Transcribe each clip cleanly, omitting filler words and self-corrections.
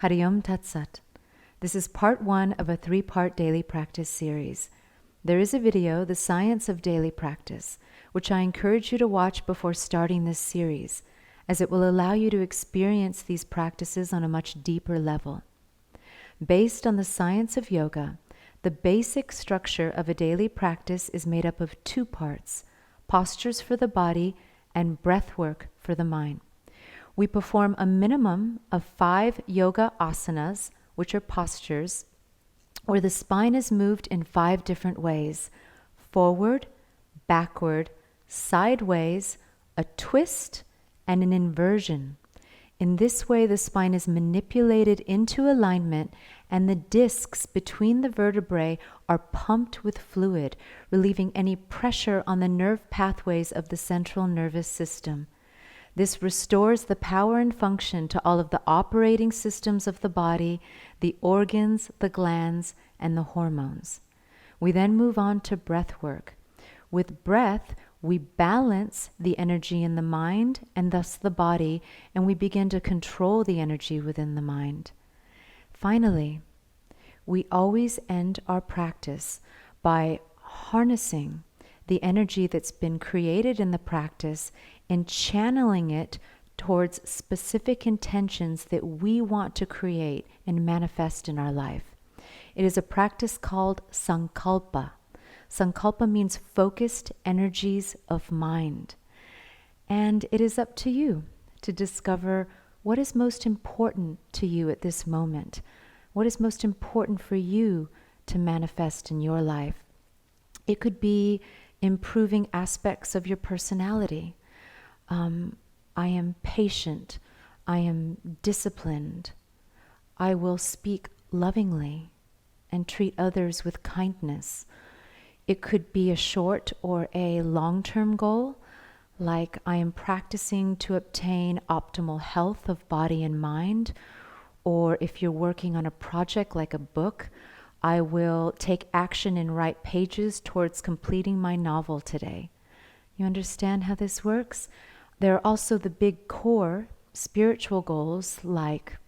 Hari Om Tat Sat. This is part 1 of a 3-part daily practice series. There is a video, The Science of Daily Practice, which I encourage you to watch before starting this series, as it will allow you to experience these practices on a much deeper level. Based on the science of yoga, the basic structure of a daily practice is made up of 2 parts: postures for the body and breath work for the mind. We perform a minimum of 5 yoga asanas, which are postures, where the spine is moved in 5 different ways: forward, backward, sideways, a twist, and an inversion. In this way, the spine is manipulated into alignment and the discs between the vertebrae are pumped with fluid, relieving any pressure on the nerve pathways of the central nervous system. This restores the power and function to all of the operating systems of the body, the organs, the glands, and the hormones. We then move on to breath work. With breath, we balance the energy in the mind and thus the body, and we begin to control the energy within the mind. Finally, we always end our practice by harnessing the energy that's been created in the practice and channeling it towards specific intentions that we want to create and manifest in our life. It is a practice called sankalpa. Sankalpa means focused energies of mind. And it is up to you to discover what is most important to you at this moment. What is most important for you to manifest in your life? It could be improving aspects of your personality. I am patient. I am disciplined. I will speak lovingly and treat others with kindness. It could be a short or a long-term goal, like I am practicing to obtain optimal health of body and mind. Or if you're working on a project like a book, I will take action and write pages towards completing my novel today. You understand how this works? There are also the big core spiritual goals, like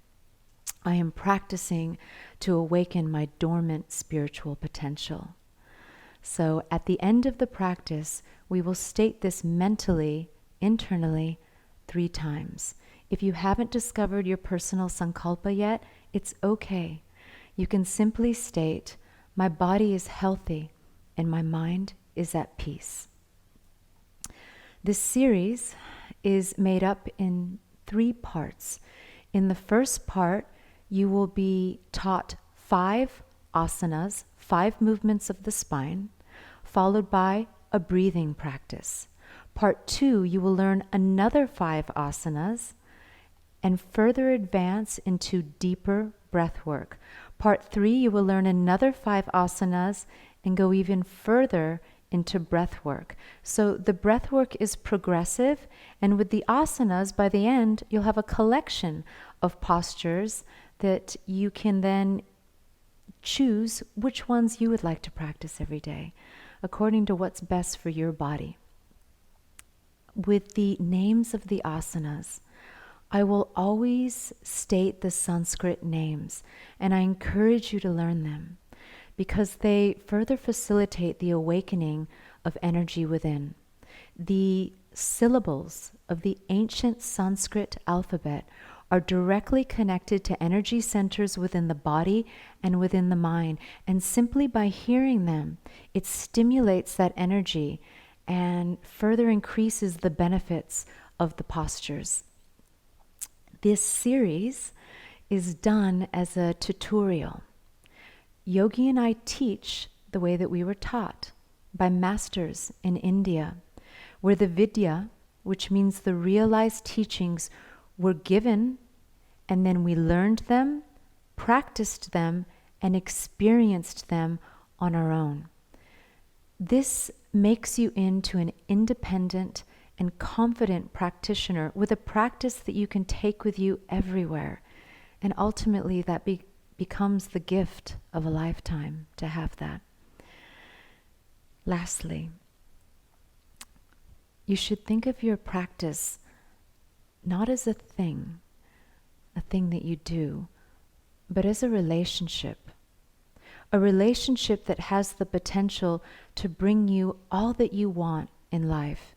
I am practicing to awaken my dormant spiritual potential. So at the end of the practice, we will state this mentally, internally, 3 times. If you haven't discovered your personal sankalpa yet, it's okay. You can simply state, my body is healthy and my mind is at peace. This series is made up in 3 parts. In the first part, you will be taught 5 asanas, 5 movements of the spine, followed by a breathing practice. Part 2, you will learn another 5 asanas and further advance into deeper breath work. Part 3, you will learn another 5 asanas and go even further into breath work. So the breath work is progressive, and with the asanas, by the end, you'll have a collection of postures that you can then choose which ones you would like to practice every day, according to what's best for your body. With the names of the asanas, I will always state the Sanskrit names, and I encourage you to learn them, because they further facilitate the awakening of energy within. The syllables of the ancient Sanskrit alphabet are directly connected to energy centers within the body and within the mind, and simply by hearing them, it stimulates that energy and further increases the benefits of the postures. This series is done as a tutorial. Yogi and I teach the way that we were taught by masters in India, where the vidya, which means the realized teachings, were given, and then we learned them, practiced them, and experienced them on our own. This makes you into an independent and confident practitioner with a practice that you can take with you everywhere. And ultimately that becomes the gift of a lifetime to have that. Lastly, you should think of your practice not as a thing that you do, but as a relationship that has the potential to bring you all that you want in life,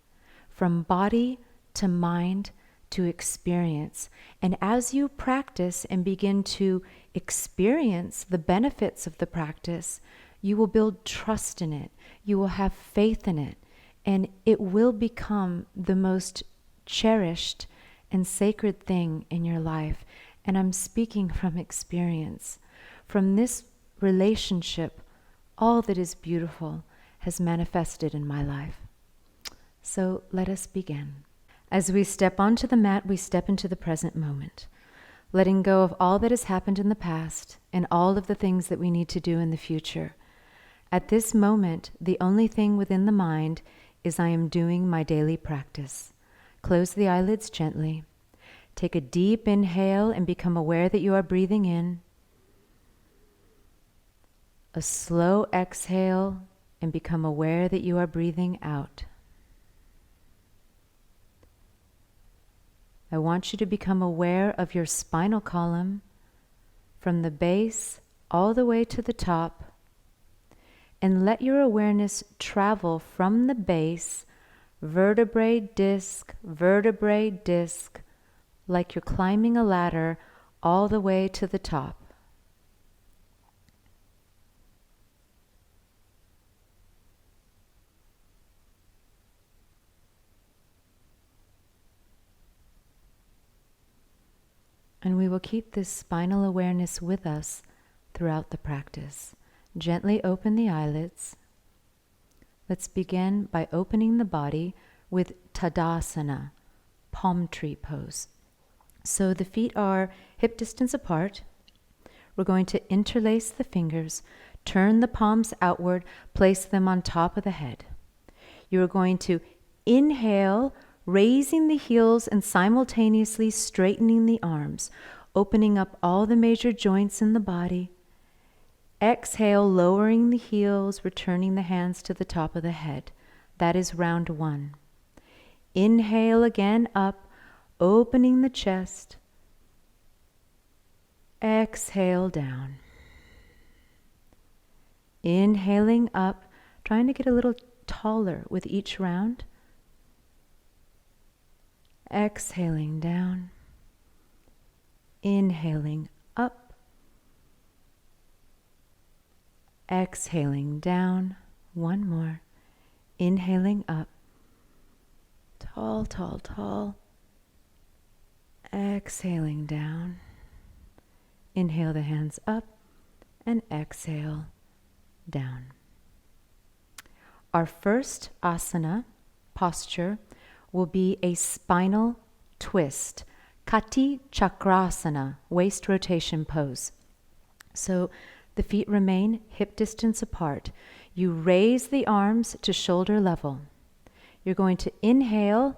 from body to mind to experience. And as you practice and begin to experience the benefits of the practice, you will build trust in it. You will have faith in it. And it will become the most cherished and sacred thing in your life. And I'm speaking from experience. From this relationship, all that is beautiful has manifested in my life. So let us begin. As we step onto the mat, we step into the present moment, letting go of all that has happened in the past and all of the things that we need to do in the future. At this moment, the only thing within the mind is I am doing my daily practice. Close the eyelids gently. Take a deep inhale and become aware that you are breathing in. A slow exhale and become aware that you are breathing out. I want you to become aware of your spinal column from the base all the way to the top, and let your awareness travel from the base, vertebrae, disc, like you're climbing a ladder all the way to the top. And we will keep this spinal awareness with us throughout the practice. Gently open the eyelids. Let's begin by opening the body with Tadasana, palm tree pose. So the feet are hip distance apart. We're going to interlace the fingers, turn the palms outward, place them on top of the head. You are going to inhale, raising the heels and simultaneously straightening the arms, opening up all the major joints in the body. Exhale, lowering the heels, returning the hands to the top of the head. That is round one. Inhale again up, opening the chest. Exhale down. Inhaling up, trying to get a little taller with each round. Exhaling down. Inhaling up. Exhaling down. One more. Inhaling up. Tall, tall, tall. Exhaling down. Inhale the hands up and exhale down. Our first asana posture will be a spinal twist, Kati Chakrasana, waist rotation pose. So the feet remain hip distance apart. You raise the arms to shoulder level. You're going to inhale,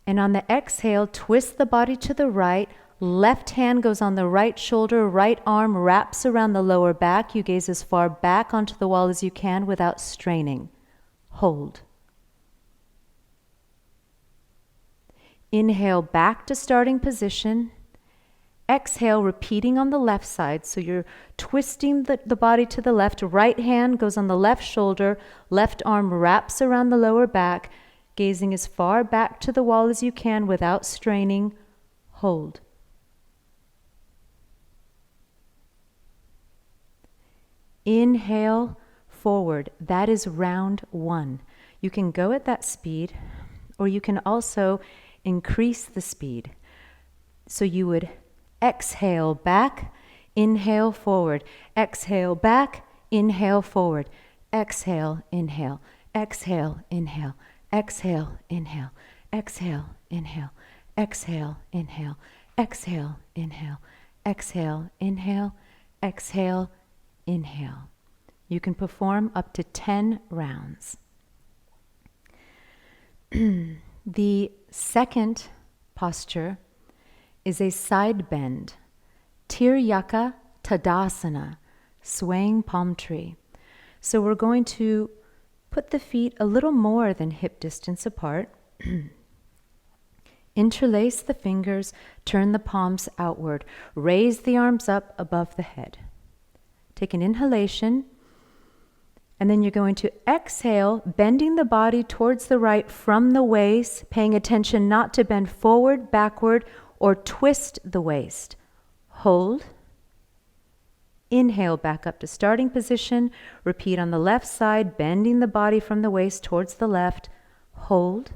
and on the exhale, twist the body to the right. Left hand goes on the right shoulder, right arm wraps around the lower back. You gaze as far back onto the wall as you can without straining. Hold. Inhale back to starting position. Exhale, repeating on the left side. So you're twisting the body to the left. Right hand goes on the left shoulder. Left arm wraps around the lower back. Gazing as far back to the wall as you can without straining. Hold. Inhale forward. That is round one. You can go at that speed, or you can also increase the speed. So you would exhale back, inhale forward, exhale back, inhale forward, exhale, inhale, exhale, inhale, exhale, inhale, exhale, inhale, exhale, inhale, exhale, inhale, exhale, inhale, exhale, inhale. You can perform up to 10 rounds. The second posture is a side bend, Tiryaka Tadasana, swaying palm tree. So we're going to put the feet a little more than hip distance apart. Interlace the fingers, turn the palms outward. Raise the arms up above the head. Take an inhalation, and then you're going to exhale, bending the body towards the right from the waist, paying attention not to bend forward, backward, or twist the waist. Hold. Inhale back up to starting position. Repeat on the left side, bending the body from the waist towards the left. Hold.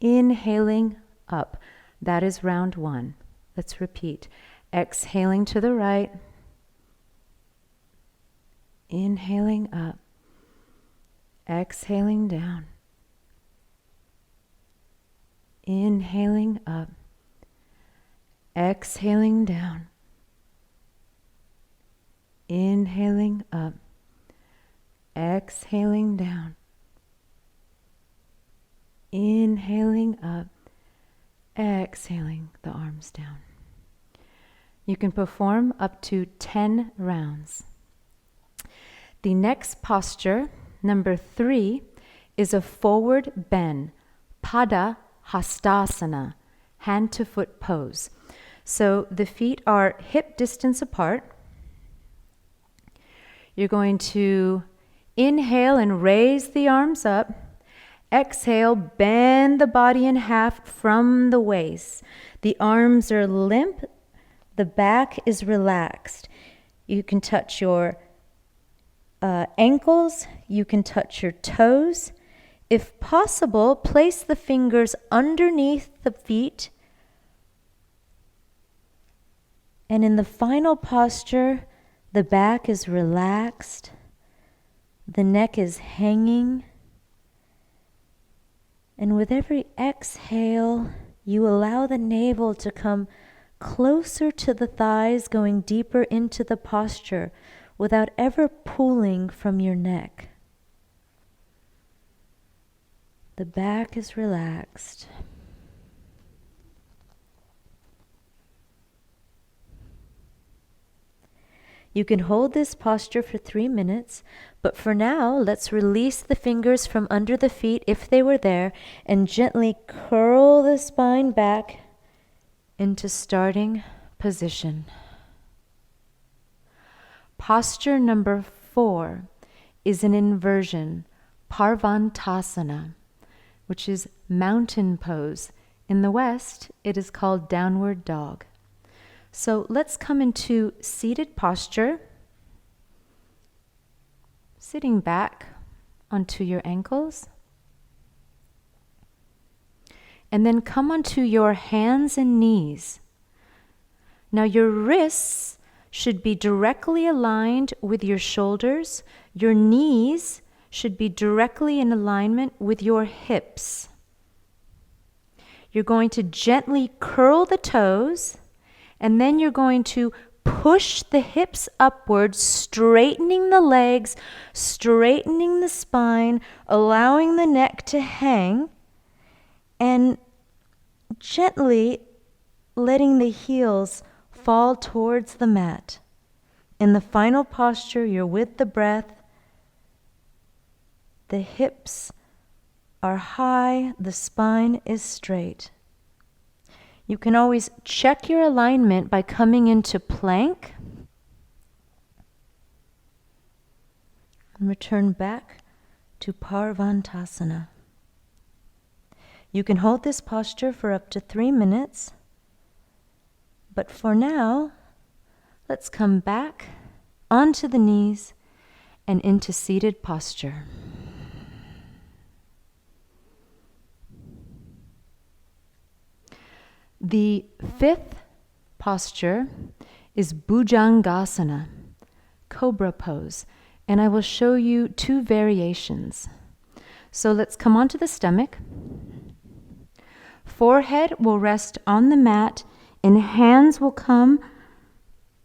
Inhaling up. That is round 1. Let's repeat. Exhaling to the right. Inhaling up. Exhaling down. Inhaling up. Exhaling down. Inhaling up. Exhaling down. Inhaling up. Exhaling the arms down. You can perform up to 10 rounds. The next posture, number 3, is a forward bend, Pada Hastasana, hand to foot pose. So the feet are hip distance apart. You're going to inhale and raise the arms up. Exhale, bend the body in half from the waist. The arms are limp. The back is relaxed. You can touch your ankles. You can touch your toes. If possible, place the fingers underneath the feet. And in the final posture, the back is relaxed. The neck is hanging. And with every exhale, you allow the navel to come closer to the thighs, going deeper into the posture without ever pulling from your neck. The back is relaxed. You can hold this posture for 3 minutes, but for now, let's release the fingers from under the feet if they were there and gently curl the spine back into starting position. Posture number 4 is an inversion, Parvantasana, which is mountain pose. In the West, it is called downward dog. So let's come into seated posture, sitting back onto your ankles, and then come onto your hands and knees. Now your wrists should be directly aligned with your shoulders. Your knees should be directly in alignment with your hips. You're going to gently curl the toes, and then you're going to push the hips upward, straightening the legs, straightening the spine, allowing the neck to hang, and gently letting the heels fall towards the mat. In the final posture, you're with the breath. The hips are high, the spine is straight. You can always check your alignment by coming into plank and return back to Parvantasana. You can hold this posture for up to 3 minutes, but for now, let's come back onto the knees and into seated posture. The 5th posture is Bhujangasana, cobra pose, and I will show you 2 variations. So let's come onto the stomach. Forehead will rest on the mat, and hands will come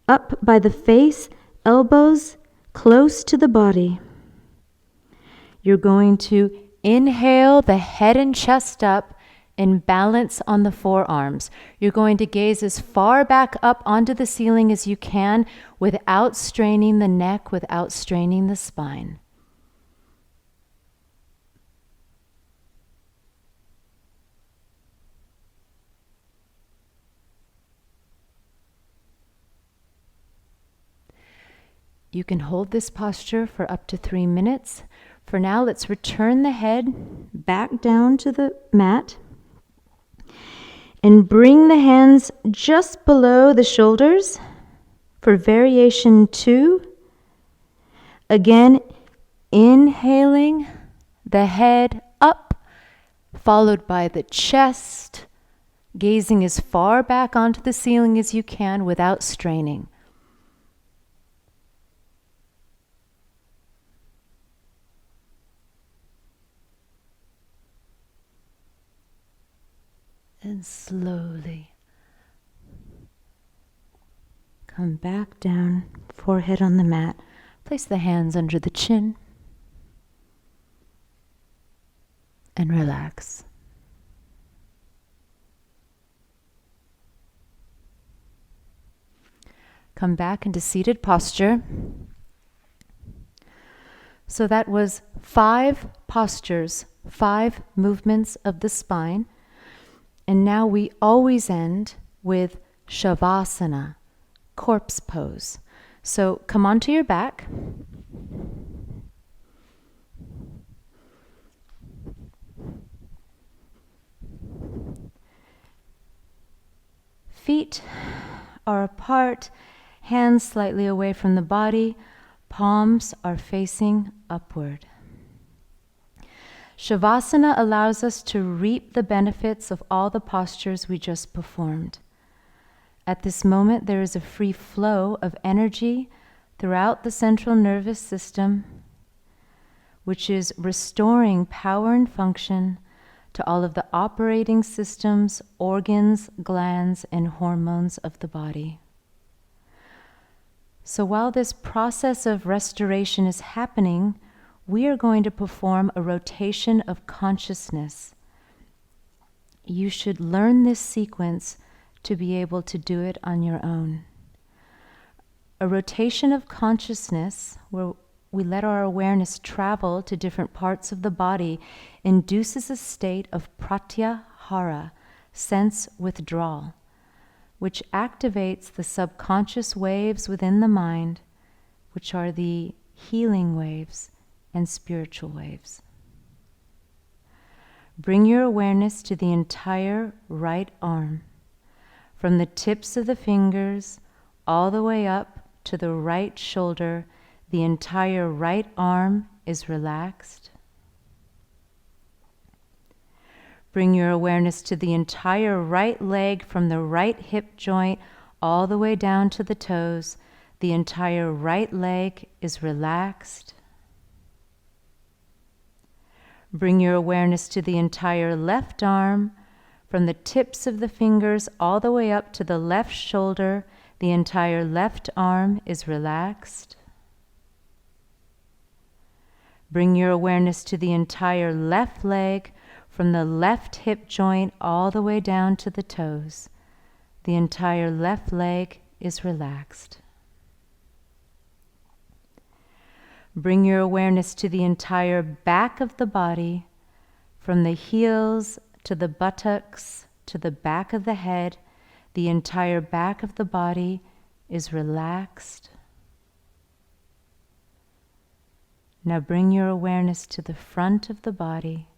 up by the face, elbows close to the body. You're going to inhale the head and chest up and balance on the forearms. You're going to gaze as far back up onto the ceiling as you can without straining the neck, without straining the spine. You can hold this posture for up to 3 minutes. For now, let's return the head back down to the mat and bring the hands just below the shoulders for variation 2. Again, inhaling the head up, followed by the chest, gazing as far back onto the ceiling as you can without straining. And slowly come back down, forehead on the mat. Place the hands under the chin and relax. Come back into seated posture. So that was 5 postures, 5 movements of the spine. And now we always end with Savasana, corpse pose. So come onto your back. Feet are apart, hands slightly away from the body, palms are facing upward. Shavasana allows us to reap the benefits of all the postures we just performed. At this moment, there is a free flow of energy throughout the central nervous system, which is restoring power and function to all of the operating systems, organs, glands, and hormones of the body. So while this process of restoration is happening, we are going to perform a rotation of consciousness. You should learn this sequence to be able to do it on your own. A rotation of consciousness, where we let our awareness travel to different parts of the body, induces a state of pratyahara, sense withdrawal, which activates the subconscious waves within the mind, which are the healing waves and spiritual waves. Bring your awareness to the entire right arm, from the tips of the fingers all the way up to the right shoulder. The entire right arm is relaxed. Bring your awareness to the entire right leg, from the right hip joint all the way down to the toes. The entire right leg is relaxed. Bring your awareness to the entire left arm, from the tips of the fingers all the way up to the left shoulder. The entire left arm is relaxed. Bring your awareness to the entire left leg, from the left hip joint all the way down to the toes. The entire left leg is relaxed. Bring your awareness to the entire back of the body, from the heels to the buttocks to the back of the head. The entire back of the body is relaxed. Now bring your awareness to the front of the body,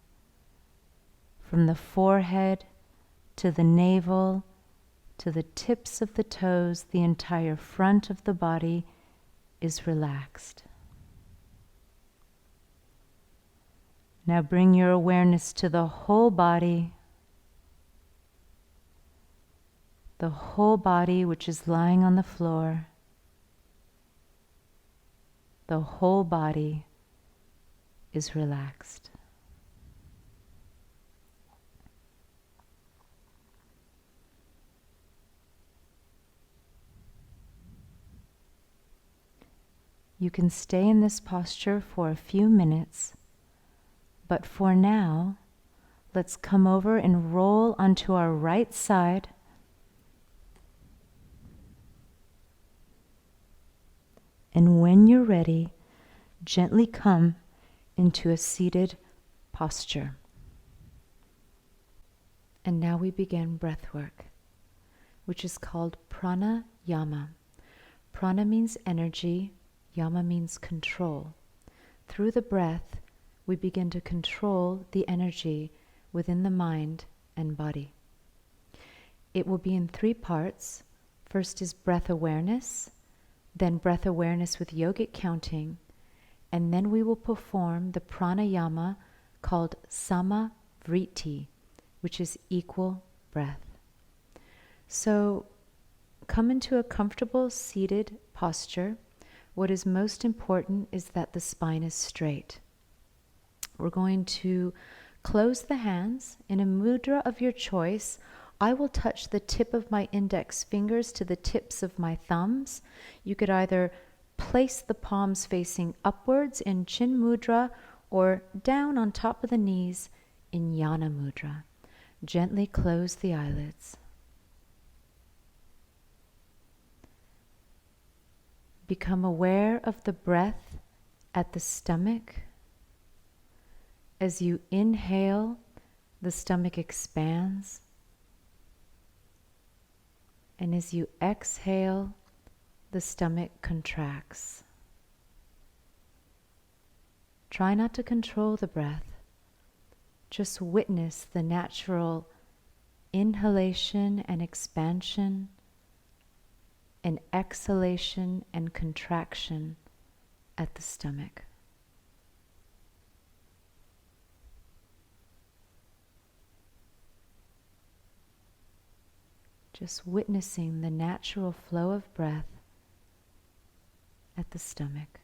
from the forehead to the navel to the tips of the toes. The entire front of the body is relaxed. Now bring your awareness to the whole body which is lying on the floor. The whole body is relaxed. You can stay in this posture for a few minutes, but for now, let's come over and roll onto our right side. And when you're ready, gently come into a seated posture. And now we begin breath work, which is called Pranayama. Prana means energy, Yama means control. Through the breath, we begin to control the energy within the mind and body. It will be in 3 parts. First is breath awareness, then breath awareness with yogic counting, and then we will perform the pranayama called samavriti, which is equal breath. So come into a comfortable seated posture. What is most important is that the spine is straight. We're going to close the hands in a mudra of your choice. I will touch the tip of my index fingers to the tips of my thumbs. You could either place the palms facing upwards in chin mudra or down on top of the knees in yana mudra. Gently close the eyelids. Become aware of the breath at the stomach. As you inhale, the stomach expands. And as you exhale, the stomach contracts. Try not to control the breath. Just witness the natural inhalation and expansion, and exhalation and contraction at the stomach. Just witnessing the natural flow of breath at the stomach.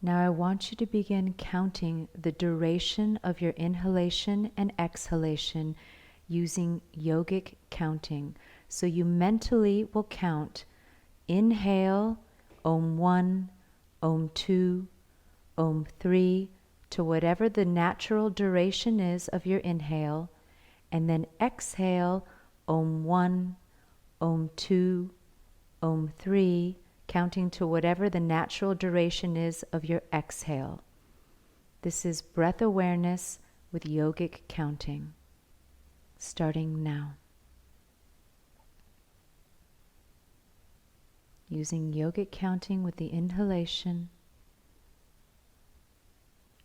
Now I want you to begin counting the duration of your inhalation and exhalation using yogic counting. So you mentally will count inhale, Om 1, Om 2, Om 3, to whatever the natural duration is of your inhale, and then exhale Om 1, Om 2, Om 3, counting to whatever the natural duration is of your exhale. This is breath awareness with yogic counting. Starting now. Using yogic counting with the inhalation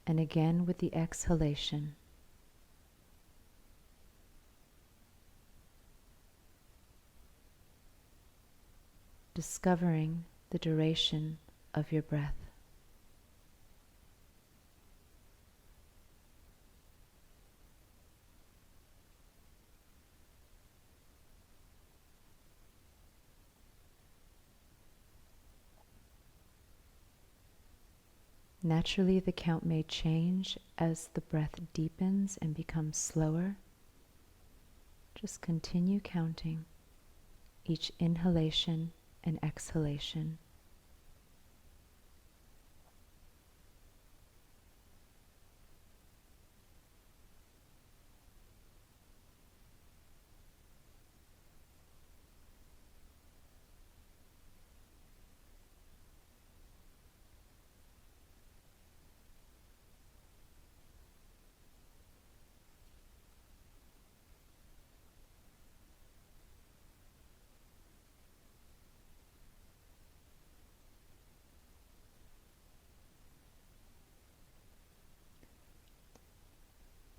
and again with the exhalation. Discovering the duration of your breath. Naturally, the count may change as the breath deepens and becomes slower. Just continue counting each inhalation and exhalation.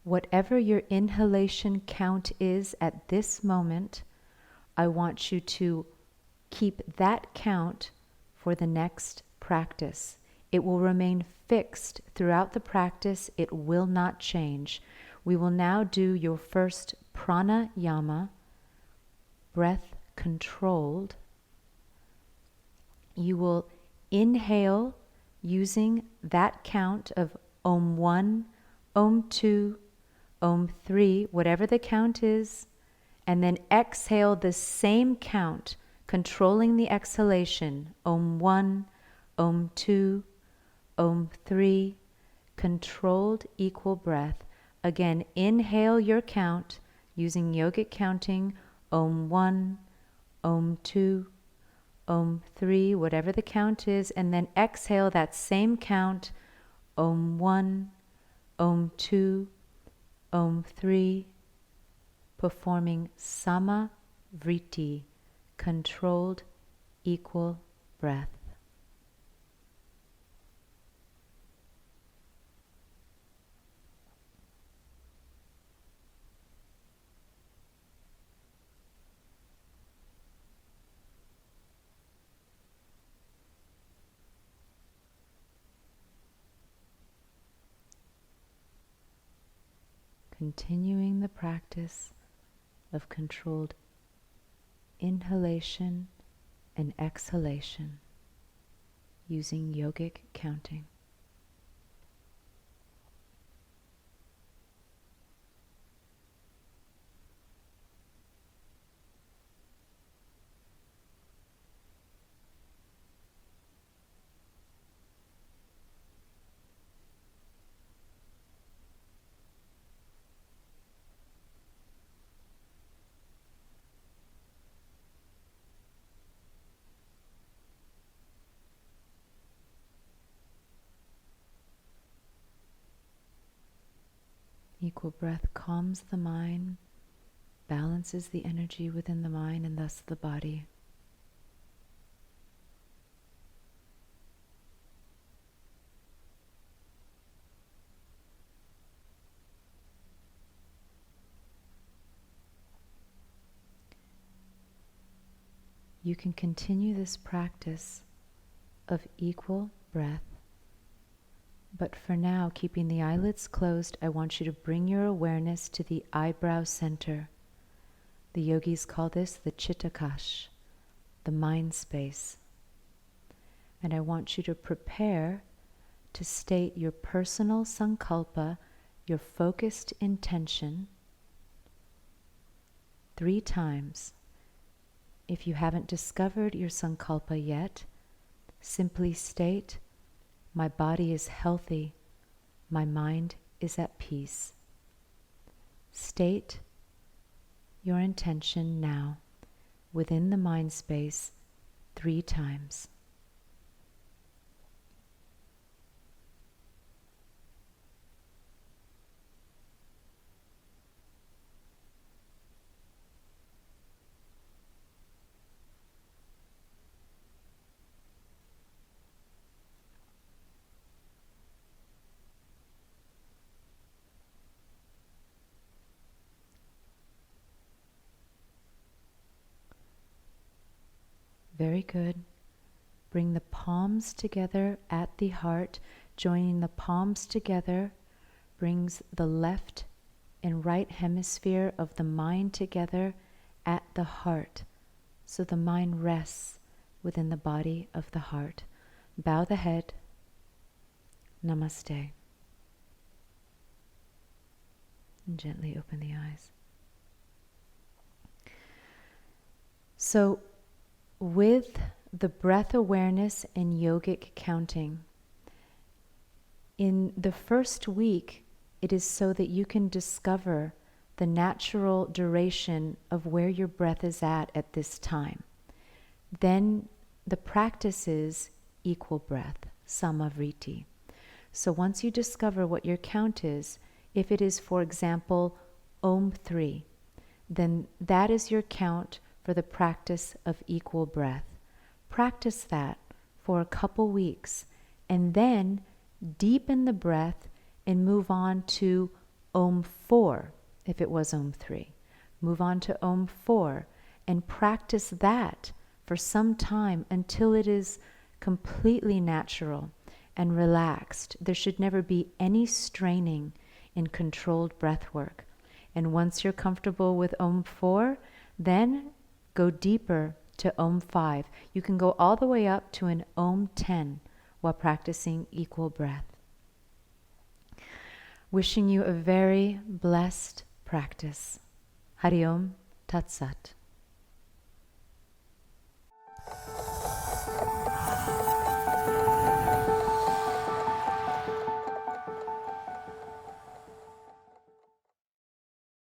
Whatever your inhalation count is at this moment, I want you to keep that count for the next practice. It will remain fixed throughout the practice. It will not change. We will now do your first pranayama, breath controlled. You will inhale using that count of Om 1, Om 2, Om 3, whatever the count is, and then exhale the same count, controlling the exhalation, Om 1, Om 2, Om 3, controlled equal breath. Again, inhale your count using yogic counting, Om 1, Om 2, Om 3, whatever the count is, and then exhale that same count, Om 1, Om 2, Om 3, performing sama vritti, controlled equal breath. Continuing the practice of controlled inhalation and exhalation using yogic counting. Equal breath calms the mind, balances the energy within the mind and thus the body. You can continue this practice of equal breath, but for now, keeping the eyelids closed, I want you to bring your awareness to the eyebrow center. The yogis call this the chittakash, the mind space. And I want you to prepare to state your personal sankalpa, your focused intention, 3 times. If you haven't discovered your sankalpa yet, simply state, my body is healthy, my mind is at peace. State your intention now within the mind space 3 times. Very good. Bring the palms together at the heart. Joining the palms together brings the left and right hemisphere of the mind together at the heart. So the mind rests within the body of the heart. Bow the head. Namaste. And gently open the eyes. So, with the breath awareness and yogic counting, in the first week, it is so that you can discover the natural duration of where your breath is at this time. Then the practice is equal breath, samavriti. So once you discover what your count is, if it is, for example, Om 3, then that is your count for the practice of equal breath. Practice that for a couple weeks and then deepen the breath and move on to Om 4 if it was Om 3. Move on to Om 4 and practice that for some time until it is completely natural and relaxed. There should never be any straining in controlled breath work. And once you're comfortable with Om 4, then go deeper to Om 5. You can go all the way up to an Om 10 while practicing equal breath. Wishing you a very blessed practice. Hari Om Tat Sat.